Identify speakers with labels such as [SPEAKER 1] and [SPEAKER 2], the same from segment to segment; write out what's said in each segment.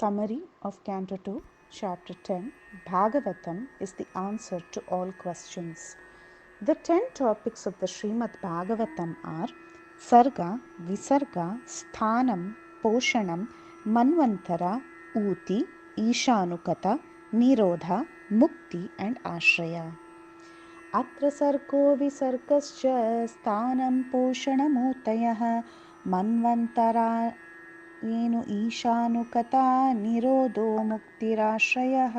[SPEAKER 1] Summary of Canto 2, Chapter 10, Bhagavatam is the answer to all questions. The 10 topics of the Srimad Bhagavatam are Sarga, Visarga, Sthanam, Poshanam, Manvantara, Uti, Ishanukata, Nirodha, Mukti and Ashraya. Atra sarko visargascha sthanam poshanamutayah manvantara येनु ईशानुकता निरोधो मुक्तिराश्रयः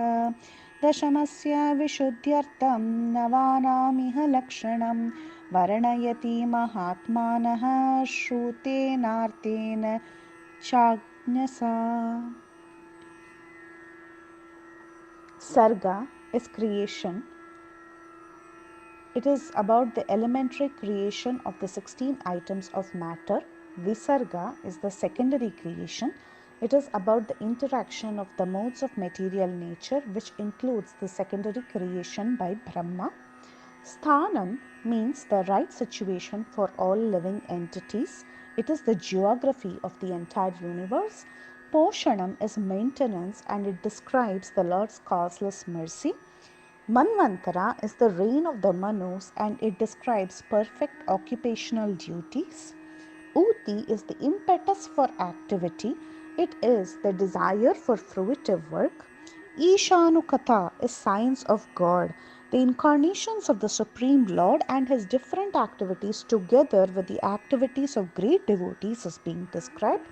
[SPEAKER 1] दशमस्य विशुद्ध्यर्थं नवानामिह लक्षणं वर्णयति महात्मानः श्रुतेनार्तेन चाज्ञसा. Sarga is creation. It is about the elementary creation of the 16 items of matter. Visarga is the secondary creation. It is about the interaction of the modes of material nature, which includes the secondary creation by Brahma. Sthanam means the right situation for all living entities. It is the geography of the entire universe. Poshanam is maintenance and it describes the Lord's causeless mercy. Manvantara is the reign of the Manus and it describes perfect occupational duties. Uti is the impetus for activity. It is the desire for fruitive work. Ishanukata is signs of God, the incarnations of the Supreme Lord and his different activities together with the activities of great devotees is being described.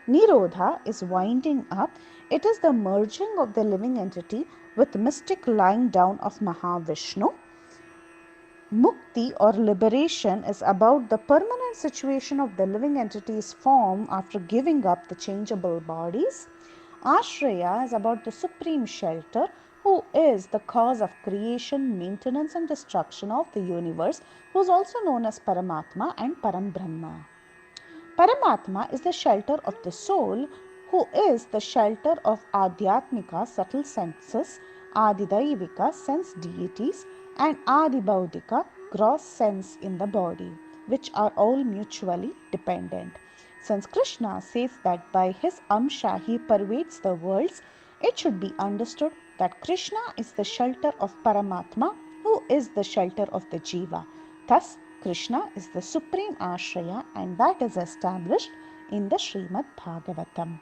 [SPEAKER 1] Nirodha is winding up. It is the merging of the living entity with mystic lying down of Mahavishnu. Mukti or liberation is about the permanent situation of the living entity's form after giving up the changeable bodies. Ashraya is about the supreme shelter who is the cause of creation, maintenance and destruction of the universe, who is also known as Paramatma and Param Brahma. Paramatma is the shelter of the soul who is the shelter of Adhyatmika subtle senses, Adidaivika sense deities and Adibhaudika gross sense in the body, which are all mutually dependent. Since Krishna says that by his Amsha he pervades the worlds, it should be understood that Krishna is the shelter of Paramatma who is the shelter of the Jiva. Thus, Krishna is the supreme Ashraya and that is established in the Srimad Bhagavatam.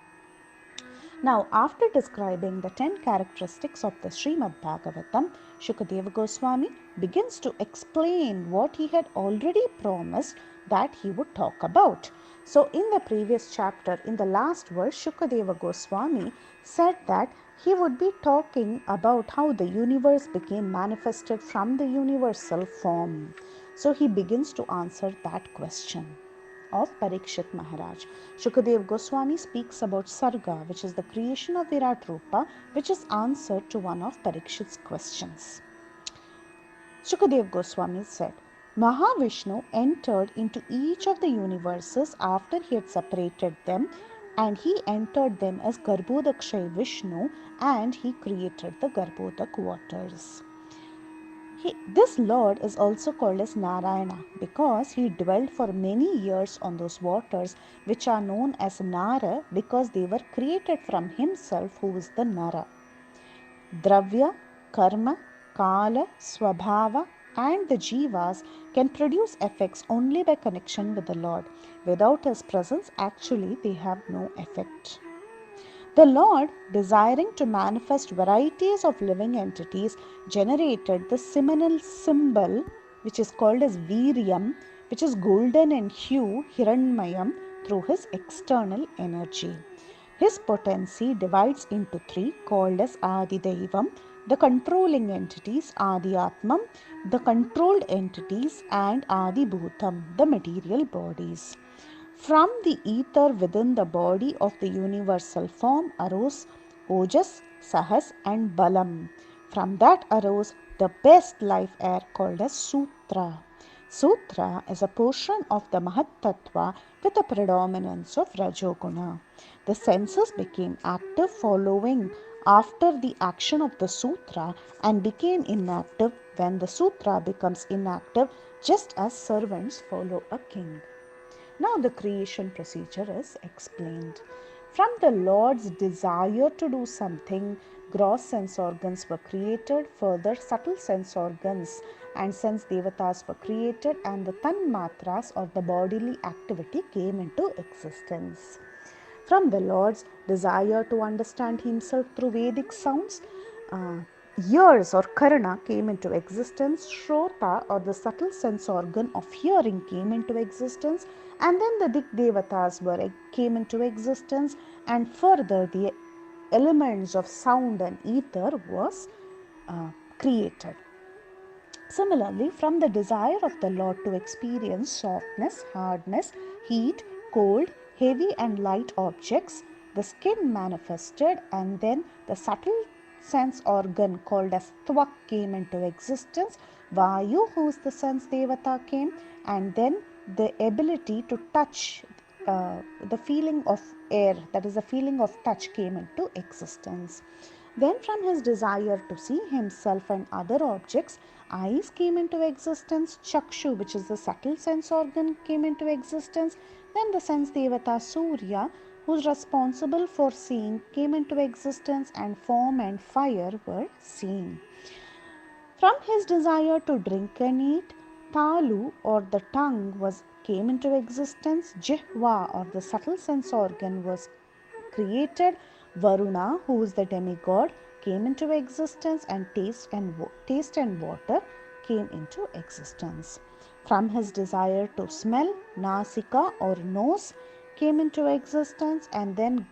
[SPEAKER 1] Now, after describing the 10 characteristics of the Srimad Bhagavatam, Shukadeva Goswami begins to explain what he had already promised that he would talk about. So, in the previous chapter, in the last verse, Shukadeva Goswami said that he would be talking about how the universe became manifested from the universal form. So, he begins to answer that question of Parikshit Maharaj. Shukadev Goswami speaks about Sarga, which is the creation of Virat Rupa, which is answer to one of Parikshit's questions. Shukadev Goswami said, Mahavishnu entered into each of the universes after he had separated them, and he entered them as Garbhodakshay Vishnu and he created the Garbhodak waters. This Lord is also called as Narayana because he dwelled for many years on those waters which are known as Nara because they were created from himself who is the Nara. Dravya, Karma, Kala, Swabhava and the Jivas can produce effects only by connection with the Lord. Without his presence, actually they have no effect. The Lord, desiring to manifest varieties of living entities, generated the seminal symbol which is called as Viryam, which is golden in hue, Hiranmayam, through his external energy. His potency divides into three called as Adidaivam, the controlling entities, Adhyatmam, the controlled entities and Adibhutam, the material bodies. From the ether within the body of the universal form arose Ojas, Sahas and Balam. From that arose the best life air called as Sutra. Sutra is a portion of the Mahat Tattva with a predominance of Rajoguna. The senses became active following after the action of the Sutra and became inactive when the Sutra becomes inactive, just as servants follow a king. Now the creation procedure is explained. From the Lord's desire to do something, gross sense organs were created. Further, subtle sense organs and sense devatas were created, and the tanmatras or the bodily activity came into existence. From the Lord's desire to understand himself through Vedic sounds, ears or karana came into existence. Shrota or the subtle sense organ of hearing came into existence, and then the Dik Devatas came into existence, and further the elements of sound and ether was created. Similarly, from the desire of the Lord to experience softness, hardness, heat, cold, heavy and light objects, the skin manifested, and then the subtle sense organ called as Tvak came into existence. Vayu, who is the sense devata, came, and then the ability to touch, the feeling of air, that is the feeling of touch, came into existence. Then from his desire to see himself and other objects, eyes came into existence. Chakshu, which is the subtle sense organ, came into existence. Then the sense devata Surya, who is responsible for seeing, came into existence, and form and fire were seen. From his desire to drink and eat, Talu or the tongue came into existence. Jihva or the subtle sense organ was created. Varuna, who is the demigod, came into existence, and taste and water came into existence. From his desire to smell, Nasika or nose came into existence, and then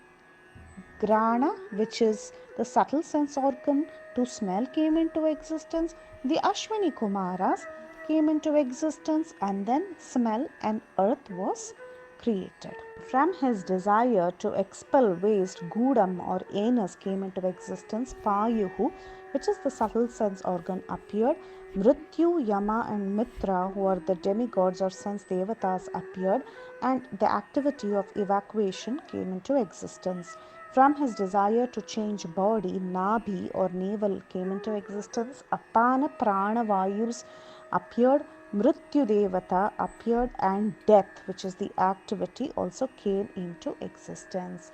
[SPEAKER 1] Grana, which is the subtle sense organ to smell, came into existence. The Ashwini Kumaras came into existence, and then smell and earth was created. From his desire to expel waste, Gudam or anus came into existence. Payuhu, which is the subtle sense organ, appeared. Mrityu, Yama and Mitra, who are the demigods or sense devatas, appeared, and the activity of evacuation came into existence. From his desire to change body, Nabhi or navel came into existence. Apana Prana Vayus appeared. Mrityu Devata appeared, and death, which is the activity, also came into existence.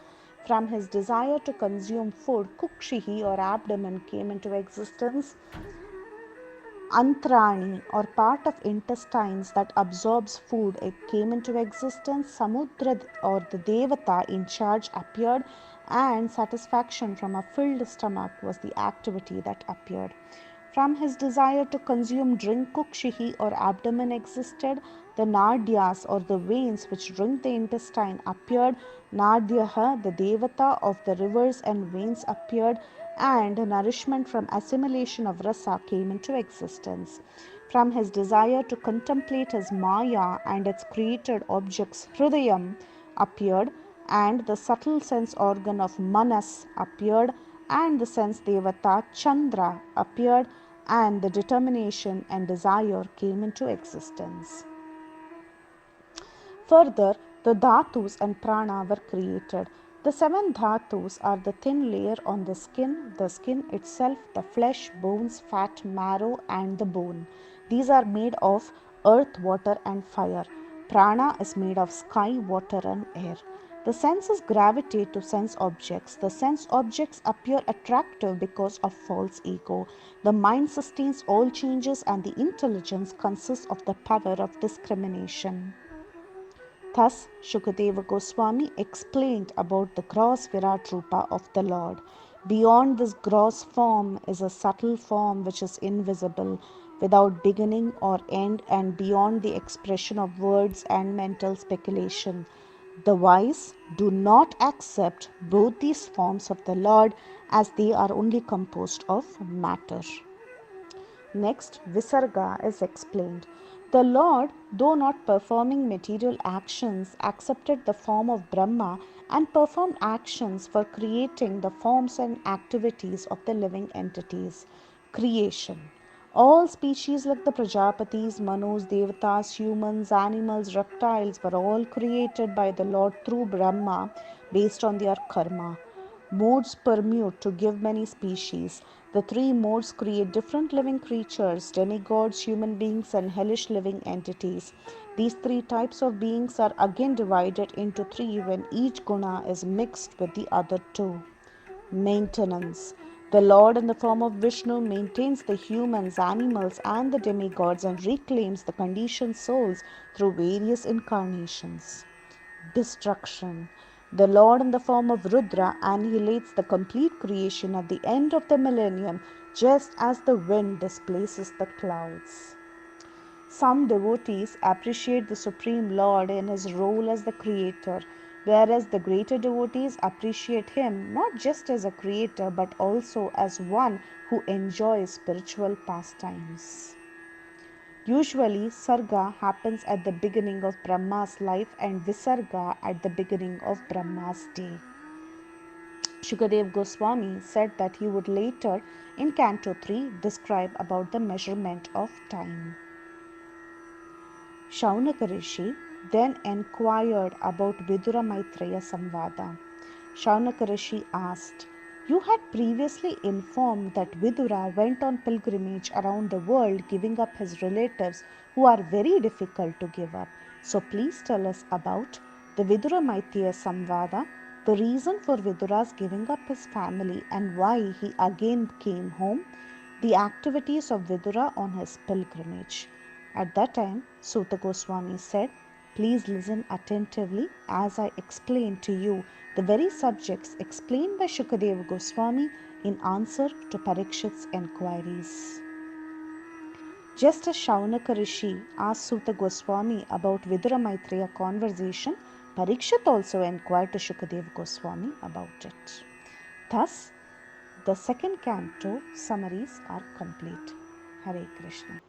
[SPEAKER 1] From his desire to consume food, Kukshihi or abdomen came into existence. Antrani or part of intestines that absorbs food, it came into existence. Samudra or the Devata in charge appeared, and satisfaction from a filled stomach was the activity that appeared. From his desire to consume drink, Kukshihi or abdomen existed. The Nadyas or the veins which drink the intestine appeared. Nadyaha, the Devata of the rivers and veins, appeared, and nourishment from assimilation of rasa came into existence. From his desire to contemplate his Maya and its created objects, Hrudayam appeared, and the subtle sense organ of Manas appeared, and the sense devata Chandra appeared, and the determination and desire came into existence. Further, the dhatus and prana were created. The 7 dhatus are the thin layer on the skin itself, the flesh, bones, fat, marrow, and the bone. These are made of earth, water, and fire. Prana is made of sky, water, and air. The senses gravitate to sense objects. The sense objects appear attractive because of false ego. The mind sustains all changes, and the intelligence consists of the power of discrimination. Thus, Shukadeva Goswami explained about the gross Virat Rupa of the Lord. Beyond this gross form is a subtle form which is invisible, without beginning or end, and beyond the expression of words and mental speculation. The wise do not accept both these forms of the Lord, as they are only composed of matter. Next, Visarga is explained. The Lord, though not performing material actions, accepted the form of Brahma and performed actions for creating the forms and activities of the living entities. Creation. All species like the Prajapatis, Manus, Devatas, humans, animals, reptiles were all created by the Lord through Brahma based on their karma. Modes permute to give many species. The three modes create different living creatures, demigods, human beings, and hellish living entities. These three types of beings are again divided into three when each guna is mixed with the other two. Maintenance. The Lord, in the form of Vishnu, maintains the humans, animals, and the demigods and reclaims the conditioned souls through various incarnations. Destruction. The Lord, in the form of Rudra, annihilates the complete creation at the end of the millennium, just as the wind displaces the clouds. Some devotees appreciate the Supreme Lord in his role as the creator, whereas the greater devotees appreciate him not just as a creator but also as one who enjoys spiritual pastimes. Usually, Sarga happens at the beginning of Brahma's life and Visarga at the beginning of Brahma's day. Shukadev Goswami said that he would later, in Canto 3, describe about the measurement of time. Shaunaka Rishi then enquired about Vidura Maitreya Samvada. Shaunaka Rishi asked, "You had previously informed that Vidura went on pilgrimage around the world giving up his relatives who are very difficult to give up. So please tell us about the Vidura Maitreya Samvada, the reason for Vidura's giving up his family and why he again came home, the activities of Vidura on his pilgrimage." At that time, Suta Goswami said, "Please listen attentively as I explain to you the very subjects explained by Shukadeva Goswami in answer to Parikshit's enquiries." Just as Shaunaka Rishi asked Suta Goswami about Vidura Maitreya conversation, Parikshit also inquired to Shukadeva Goswami about it. Thus, the second canto summaries are complete. Hare Krishna.